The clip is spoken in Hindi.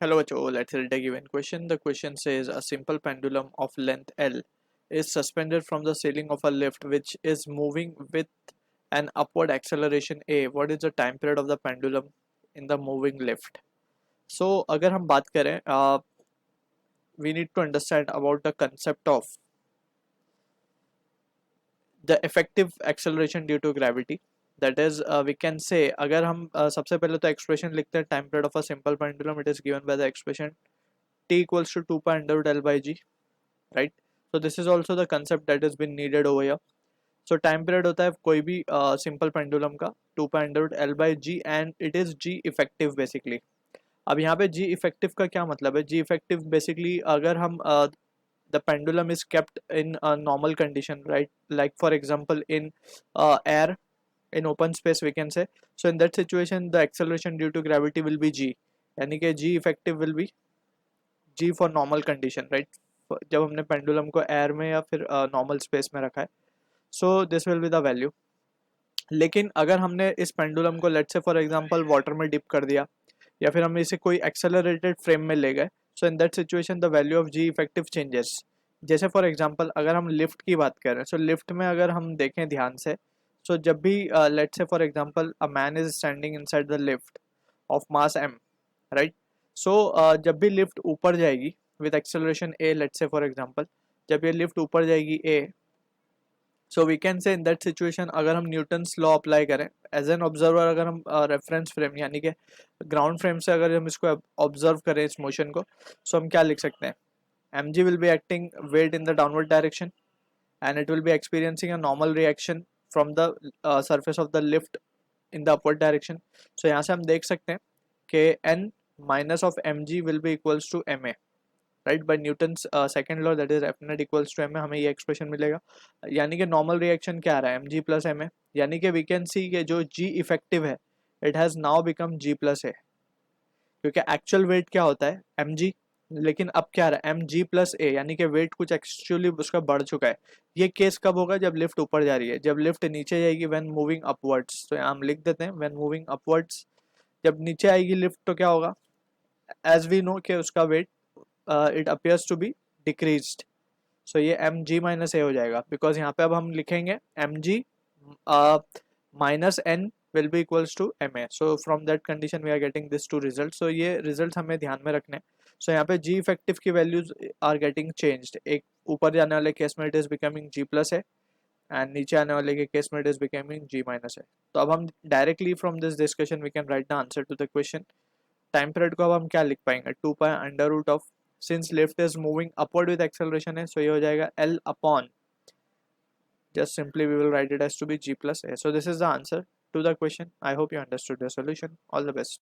Hello, Joe. Let's read a given question. The question says a simple pendulum of length L is suspended from the ceiling of a lift which is moving with an upward acceleration A. What is the time period of the pendulum in the moving lift? So, अगर हम बात करें, we need to understand about the concept of the effective acceleration due to gravity. That is, we can say, अगर हम सबसे पहले तो expression लिखते हैं time period of a simple pendulum, it is given by the expression t equals to 2 pi under root L by g, right? So this is also the concept that has been needed over here. So time period होता है कोई भी simple pendulum का 2 pi under root L by g and it is g effective basically. अब यहाँ पे g effective का क्या मतलब है? g effective basically अगर हम the pendulum is kept in a normal condition, right? Like for example in air, in open space we can say. So in that situation the acceleration due to gravity will be g, यानी कि g effective will be g for normal condition, right? जब हमने पेंडुलम को एयर में या फिर नॉर्मल स्पेस में रखा है, so this will be the value. लेकिन अगर हमने इस पेंडुलम को let's say for example water में डिप कर दिया या फिर हम इसे कोई एक्सेलरेटेड फ्रेम में ले गए, so in that situation the value of G effective changes. जैसे फॉर एग्जांपल अगर हम लिफ्ट की बात करें, सो लिफ्ट में अगर हम देखें ध्यान से, सो जब भी let's say for example a man is standing inside the lift of mass m, right? So जब भी लिफ्ट ऊपर जाएगी with acceleration a, let's say for example जब ये लिफ्ट ऊपर जाएगी a, so we can say in that situation अगर हम न्यूटन्स लॉ अप्लाई करें एज एन ऑब्जर्वर, अगर हम रेफरेंस फ्रेम यानी कि ग्राउंड फ्रेम से अगर हम इसको ऑब्जर्व करें इस मोशन को, सो हम क्या लिख सकते हैं? mg will be acting weight in the downward direction and it will be experiencing a normal reaction from the surface of the lift in the upward direction. So यहाँ से हम देख सकते हैं कि n minus of mg will be equals to ma, right? By Newton's second law that is F net equals to M a, हमें ये एक्सप्रेशन मिलेगा. यानी कि नॉर्मल रिएक्शन क्या आ रहा है? M G plus M A. यानी कि वी कैन सी कि जो जी इफेक्टिव है it has now become G plus A, क्योंकि एक्चुअल वेट क्या होता है? M G. लेकिन अब क्या आ रहा है? एम जी प्लस ए, यानी कि वेट कुछ एक्चुअली उसका बढ़ चुका है. ये केस कब होगा? जब लिफ्ट ऊपर जा रही है. जब लिफ्ट नीचे जाएगी व्हेन मूविंग अपवर्ड्स, तो हम लिख देते हैं व्हेन मूविंग अपवर्ड्स. जब नीचे आएगी लिफ्ट तो क्या होगा? एज वी नो कि उसका weight it appears to be decreased. So ये एम जी माइनस ए हो जाएगा, बिकॉज यहाँ पे अब हम लिखेंगे M G minus N will be equals to M A. So from that condition we are getting this two result. So ये रिजल्ट हमें ध्यान में रखने. सो यहाँ पे जी इफेक्टिव की वैल्यूज आर गेटिंग चेंज्ड. एक ऊपर जाने वाले केस में it is becoming G plus है एंड नीचे आने वाले के केस में it is becoming G minus है. तो अब हम directly from this discussion we can write the answer to the question. Time period को अब हम क्या लिख पाएंगे? 2 pi under root of, since lift is moving upward with acceleration है, सो ये हो जाएगा L upon, just simply we will write it as to be g plus a. So this is the answer to the question. I hope you understood the solution. All the best.